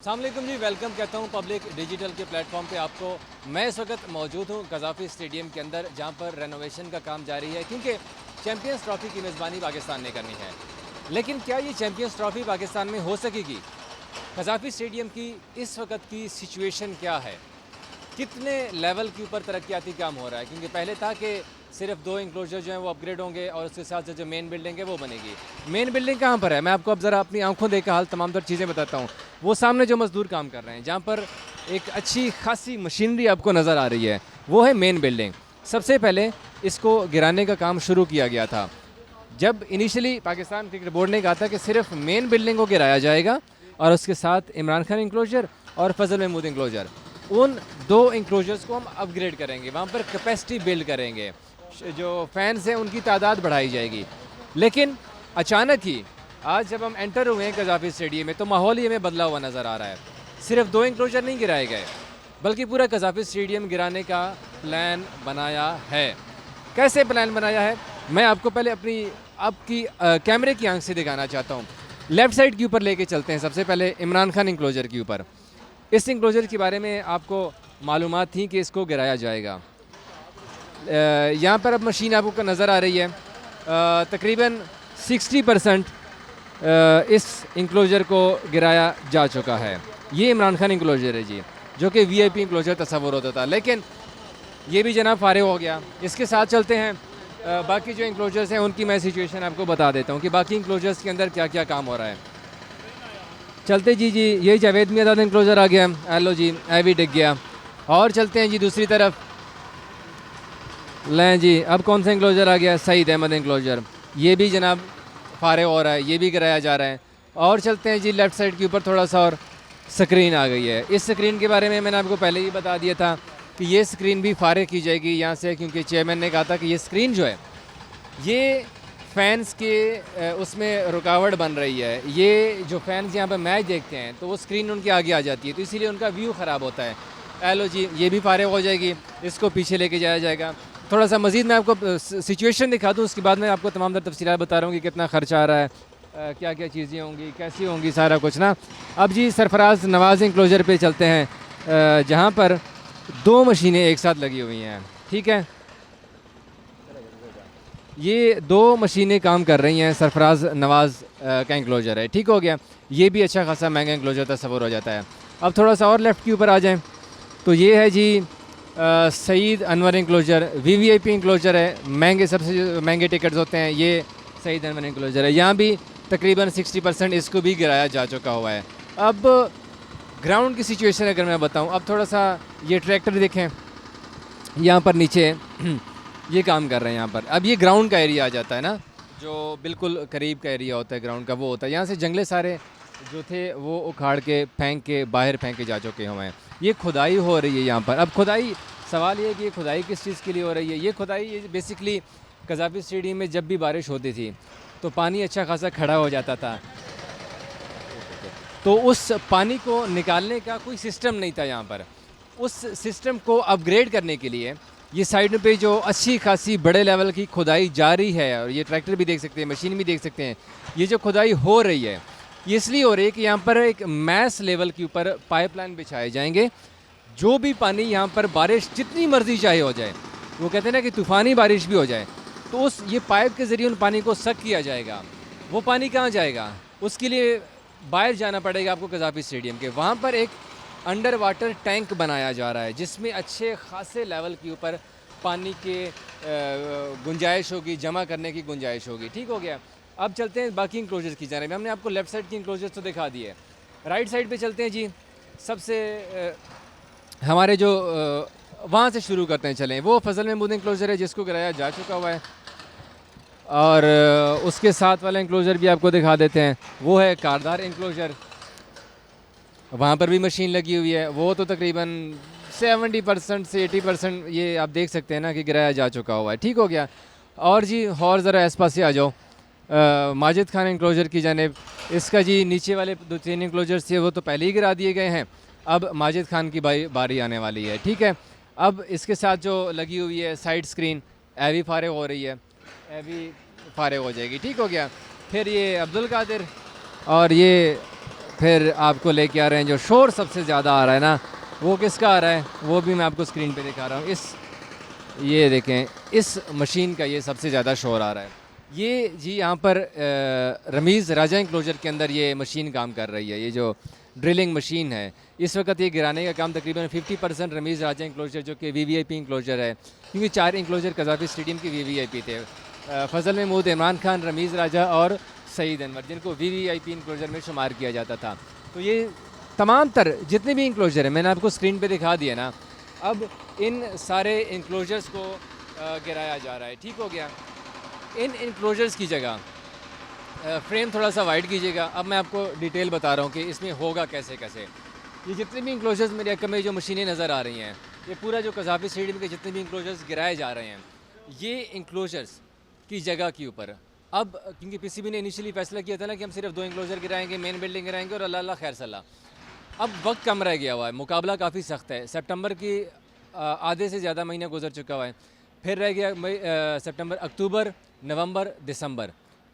अस्सलाम वालेकुम जी, वेलकम कहता हूँ पब्लिक डिजिटल के प्लेटफॉर्म पे आपको। मैं इस वक्त मौजूद हूँ गज़ाफ़ी स्टेडियम के अंदर, जहाँ पर रेनोवेशन का काम जारी है, क्योंकि चैम्पियंस ट्रॉफ़ी की मेज़बानी पाकिस्तान ने करनी है। लेकिन क्या ये चैम्पियंस ट्रॉफ़ी पाकिस्तान में हो सकेगी? गज़ाफ़ी स्टेडियम की इस वक्त की सिचुएशन क्या है? कितने लेवल के ऊपर तरक्याती काम हो रहा है? क्योंकि पहले था कि सिर्फ 2 इंक्लोजर जो हैं वो अपग्रेड होंगे और उसके साथ साथ जो मेन बिल्डिंग है वो बनेगी। मेन बिल्डिंग कहाँ पर है? मैं आपको अब ज़रा अपनी आंखों देखा हाल तमाम तर चीज़ें बताता हूँ। वो सामने जो मज़दूर काम कर रहे हैं, जहाँ पर एक अच्छी खासी मशीनरी आपको नज़र आ रही है, वो है मेन बिल्डिंग। सबसे पहले इसको गिराने का काम शुरू किया गया था। जब इनिशियली पाकिस्तान क्रिकेट बोर्ड ने कहा था कि सिर्फ मेन बिल्डिंग को गिराया जाएगा और उसके साथ इमरान खान इंक्लोजर और फजल महमूद इंक्लोजर, उन 2 इंक्लोजर्स को हम अपग्रेड करेंगे, वहाँ पर कैपेसिटी बिल्ड करेंगे, जो फैंस हैं उनकी तादाद बढ़ाई जाएगी। लेकिन अचानक ही आज जब हम एंटर हुए हैं गज़ाफ़ी स्टेडियम में, तो माहौल ही हमें बदला हुआ नज़र आ रहा है। सिर्फ 2 इंक्लोजर नहीं गिराए गए, बल्कि पूरा गज़ाफ़ी स्टेडियम गिराने का प्लान बनाया है। कैसे प्लान बनाया है, मैं आपको पहले आपकी कैमरे की आंख से दिखाना चाहता हूँ। लेफ़्ट साइड के ऊपर लेके चलते हैं सबसे पहले इमरान खान इंक्लोजर के ऊपर। इस इंक्लोजर के बारे में आपको मालूमात थी कि इसको गिराया जाएगा। यहाँ पर अब मशीन आपको नज़र आ रही है। तकरीबन 60% इस इंक्लोजर को गिराया जा चुका है। ये इमरान खान इंक्लोजर है जी, जो कि वीआईपी इंक्लोजर तस्वुर होता था, लेकिन ये भी जनाब फारिग हो गया। इसके साथ चलते हैं बाकी जो इंक्लोजर्स हैं उनकी मैं सिचुएशन आपको बता देता हूँ कि बाकी इंक्लोजर्स के अंदर क्या क्या काम हो रहा है। चलते जी यही जावेद मियाँदाद इंक्लोजर आ गया, हेलो जी, भी डिग गया। और चलते हैं जी दूसरी तरफ, लें जी, अब कौन सा इंक्लोजर आ गया? सईद अहमद इंक्लोजर, ये भी जनाब फारिग हो रहा है, ये भी गिराया जा रहा है। और चलते हैं जी लेफ़्ट साइड के ऊपर थोड़ा सा, और स्क्रीन आ गई है। इस स्क्रीन के बारे में मैंने आपको पहले ही बता दिया था कि ये स्क्रीन भी फारिग की जाएगी यहाँ से, क्योंकि चेयरमैन ने कहा था कि ये स्क्रीन जो है ये फैंस के उसमें रुकावट बन रही है। ये जो फैंस यहाँ पर मैच देखते हैं तो वो स्क्रीन उनके आगे आ जाती है, तो इसीलिए उनका व्यू ख़राब होता है। हेलो जी, ये भी फारिग हो जाएगी, इसको पीछे लेके जाया जाएगा। थोड़ा सा मज़ीद मैं आपको सिचुएशन दिखा दूँ, उसके बाद मैं आपको तमाम तर तफसीलात बता रहा हूँ कि कितना ख़र्चा आ रहा है, क्या क्या चीज़ें होंगी, कैसी होंगी, सारा कुछ ना। अब जी सरफराज नवाज़ इंक्लोजर पे चलते हैं, जहाँ पर 2 मशीनें एक साथ लगी हुई हैं। ठीक है, ये 2 मशीनें काम कर रही हैं। सरफराज नवाज़ का इंक्लोजर है, ठीक हो गया। ये भी अच्छा खासा महंगा इंक्लोजर तस्वुर हो जाता है। अब थोड़ा सा और लेफ़्ट के ऊपर आ जाएँ तो ये है जी Saeed Anwar enclosure, VVIP enclosure है, महंगे, सबसे महंगे टिकट्स होते हैं, ये सईद अनवर इंक्लोजर है। यहाँ भी तकरीबन 60% इसको भी गिराया जा चुका हुआ है। अब ग्राउंड की सिचुएशन अगर मैं बताऊँ, अब थोड़ा सा ये ट्रैक्टर देखें यहाँ पर नीचे ये काम कर रहे हैं यहाँ पर। अब ये ग्राउंड का एरिया आ जाता है ना, जो बिल्कुल करीब का एरिया होता है ग्राउंड का, वो होता है। यहाँ से जंगले सारे जो थे वो उखाड़ के फेंक के बाहर फेंके जा चुके हुए हैं। ये खुदाई हो रही है यहाँ पर। अब खुदाई, सवाल ये है कि ये खुदाई किस चीज़ के लिए हो रही है? ये खुदाई ये बेसिकली गज़ाफ़ी स्टेडियम में जब भी बारिश होती थी तो पानी अच्छा खासा खड़ा हो जाता था, तो उस पानी को निकालने का कोई सिस्टम नहीं था यहाँ पर। उस सिस्टम को अपग्रेड करने के लिए ये साइड पे जो अच्छी खासी बड़े लेवल की खुदाई जारी है, और ये ट्रैक्टर भी देख सकते हैं, मशीन भी देख सकते हैं, ये जो खुदाई हो रही है ये इसलिए हो रही है कि यहाँ पर एक मैस लेवल के ऊपर पाइपलाइन बिछाए जाएंगे। जो भी पानी यहाँ पर बारिश जितनी मर्जी चाहे हो जाए, वो कहते हैं ना कि तूफ़ानी बारिश भी हो जाए, तो उस ये पाइप के ज़रिए उन पानी को सक किया जाएगा। वो पानी कहाँ जाएगा? उसके लिए बाहर जाना पड़ेगा आपको गज़ाफ़ी स्टेडियम के। वहाँ पर एक अंडर वाटर टैंक बनाया जा रहा है, जिसमें अच्छे खासे लेवल के ऊपर पानी के गुंजाइश होगी, जमा करने की गुंजाइश होगी। ठीक हो गया। अब चलते हैं बाकी इंक्लोजर्स की जानिब। हमने आपको लेफ़्ट साइड की इंक्लोजर्स तो दिखा दिए, राइट साइड पे चलते हैं जी। सबसे हमारे जो वहाँ से शुरू करते हैं, चलें। वो फजल महमूद इंक्लोजर है जिसको गिराया जा चुका हुआ है, और उसके साथ वाला इंक्लोजर भी आपको दिखा देते हैं, वो है कारदार इंक्लोजर। वहाँ पर भी मशीन लगी हुई है, वो तो तकरीबन 70% से 80% ये आप देख सकते हैं ना कि गिराया जा चुका हुआ है। ठीक हो गया। और जी और ज़रा आस पास से आ जाओ, माजिद खान इंक्लोजर की जानिब। इसका जी नीचे वाले 2-3 इंक्लोजर्स थे वो तो पहले ही गिरा दिए गए हैं, अब माजिद खान की बारी आने वाली है। ठीक है, अब इसके साथ जो लगी हुई है साइड स्क्रीन, भी फारिग हो रही है, भी फारिग हो जाएगी। ठीक हो गया। फिर ये अब्दुल कादिर और ये फिर आपको लेके आ रहे हैं जो शोर सबसे ज़्यादा आ रहा है ना, वो किसका आ रहा है वो भी मैं आपको स्क्रीन पे दिखा रहा हूँ। ये देखें, इस मशीन का ये सबसे ज़्यादा शोर आ रहा है। ये जी यहाँ पर रमीज़ राजा इंक्लोजर के अंदर ये मशीन काम कर रही है। ये जो ड्रिलिंग मशीन है, इस वक्त ये गिराने का काम तकरीबन 50% रमीज़ राजा इंक्लोजर जो कि VVIP इंक्लोजर है, क्योंकि 4 इंक्लोजर कज़ाफ़ी स्टेडियम के VVIP थे, फ़ज़ल महमूद, इमरान खान, रमीज़ राजा और सईद अनवर, जिनको VVIP इंक्लोजर में शुमार किया जाता था। तो ये तमाम तर जितने भी इंक्लोजर हैं मैंने आपको स्क्रीन पे दिखा दिया ना। अब इन सारे इंक्लोजर्स को गिराया जा रहा है। ठीक हो गया। इन इंक्लोजर्स की जगह फ्रेम थोड़ा सा वाइड कीजिएगा। अब मैं आपको डिटेल बता रहा हूँ कि इसमें होगा कैसे कैसे। ये जितने भी इंक्लोजर्स मेरे अकम में जो मशीनें नज़र आ रही हैं, ये पूरा जो कज़ाफ़ी स्टेडियम के जितने भी इंक्लोजर्स गिराए जा रहे हैं, ये इंक्लोजर्स की जगह के ऊपर अब, क्योंकि PCB ने इनिशियली फैसला किया था ना कि हम सिर्फ 2 इंक्लोजर गिराएंगे, मेन बिल्डिंग गिराएंगे और अल्लाह खैर सल्लाह। अब वक्त कम रह गया हुआ है, मुकाबला काफ़ी सख्त है। सितंबर की आधे से ज़्यादा महीना गुजर चुका हुआ है, फिर रह गया सितंबर, अक्टूबर, नवंबर, दिसंबर,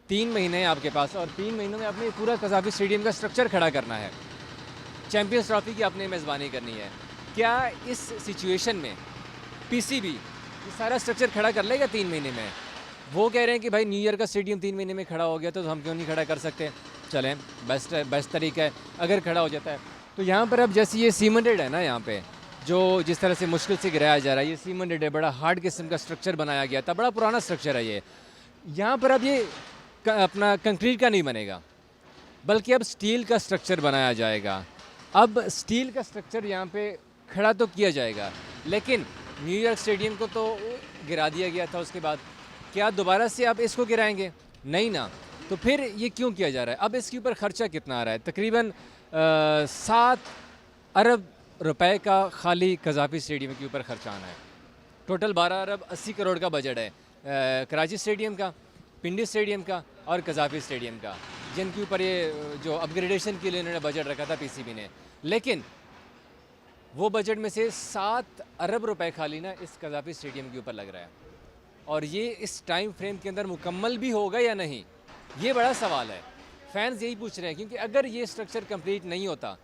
3 महीने हैं आपके पास। और 3 महीनों में आपने पूरा कज़ाफ़ी स्टेडियम का स्ट्रक्चर खड़ा करना है, चैम्पियंस ट्रॉफ़ी की आपने मेज़बानी करनी है। क्या इस सिचुएशन में PCB ये सारा स्ट्रक्चर खड़ा कर लेगा 3 महीने में? वो कह रहे हैं कि भाई न्यू ईयर का स्टेडियम 3 महीने में खड़ा हो गया तो हम क्यों नहीं खड़ा कर सकते। चलें, बेस्ट तरीका है अगर खड़ा हो जाता है। तो यहाँ पर अब जैसे ये सीमेंटेड है ना, यहाँ पे जो जिस तरह से मुश्किल से गिराया जा रहा है, ये सीमेंटेड है, बड़ा हार्ड किस्म का स्ट्रक्चर बनाया गया था, बड़ा पुराना स्ट्रक्चर है ये। यहाँ पर अब ये अपना कंक्रीट का नहीं बनेगा, बल्कि अब स्टील का स्ट्रक्चर बनाया जाएगा। अब स्टील का स्ट्रक्चर यहाँ पे खड़ा तो किया जाएगा, लेकिन न्यूयॉर्क स्टेडियम को तो गिरा दिया गया था, उसके बाद क्या दोबारा से आप इसको गिराएंगे? नहीं ना। तो फिर ये क्यों किया जा रहा है? अब इसके ऊपर ख़र्चा कितना आ रहा है? तकरीबन 7 अरब रुपए का खाली कज़ाफ़ी स्टेडियम के ऊपर ख़र्चा आना है। टोटल 12 अरब 80 करोड़ का बजट है कराची स्टेडियम का, पिंडी स्टेडियम का और कज़ाफ़ी स्टेडियम का, जिनके ऊपर ये जो अपग्रेडेशन के लिए इन्होंने बजट रखा था PCB ने। लेकिन वो बजट में से 7 अरब रुपए खाली ना इस कज़ाफ़ी स्टेडियम के ऊपर लग रहा है। और ये इस टाइम फ्रेम के अंदर मुकम्मल भी होगा या नहीं, ये बड़ा सवाल है। फैंस यही पूछ रहे हैं, क्योंकि अगर ये स्ट्रक्चर कंप्लीट नहीं होता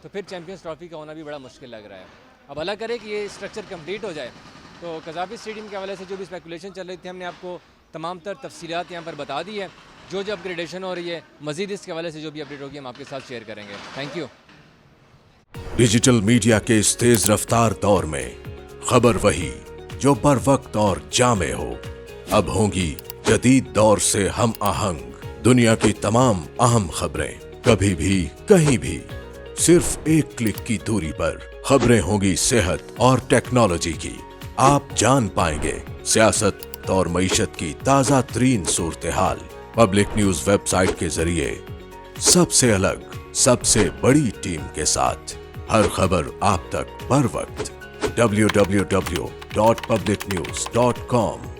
तो फिर चैम्पियंस ट्रॉफ़ी का होना भी बड़ा मुश्किल लग रहा है। अब अल्लाह करे कि ये स्ट्रक्चर कंप्लीट हो जाए। तो कज़ाफ़ी स्टेडियम के हवाले से जो भी स्पेकुलेशन चल रही थी, हमने आपको तमाम तर तफसीलात यहाँ पर बता दी है। जो अपग्रेडेशन हो रही है, मज़ीद इसके हवाले से जो भी अपडेट होगी हम आपके साथ शेयर करेंगे। Thank you. डिजिटल मीडिया के इस तेज रफ्तार दौर में खबर वही जो बर वक्त और जामे हो। अब होंगी जदीद दौर से हम आहंग दुनिया की तमाम अहम खबरें, कभी भी कहीं भी, सिर्फ एक क्लिक की दूरी पर। खबरें होंगी सेहत और टेक्नोलॉजी की। आप जान पाएंगे सियासत और मईशत की ताजा तरीन सूरत हाल। पब्लिक न्यूज वेबसाइट के जरिए सबसे अलग, सबसे बड़ी टीम के साथ हर खबर आप तक बर वक्त। www.publicnews.com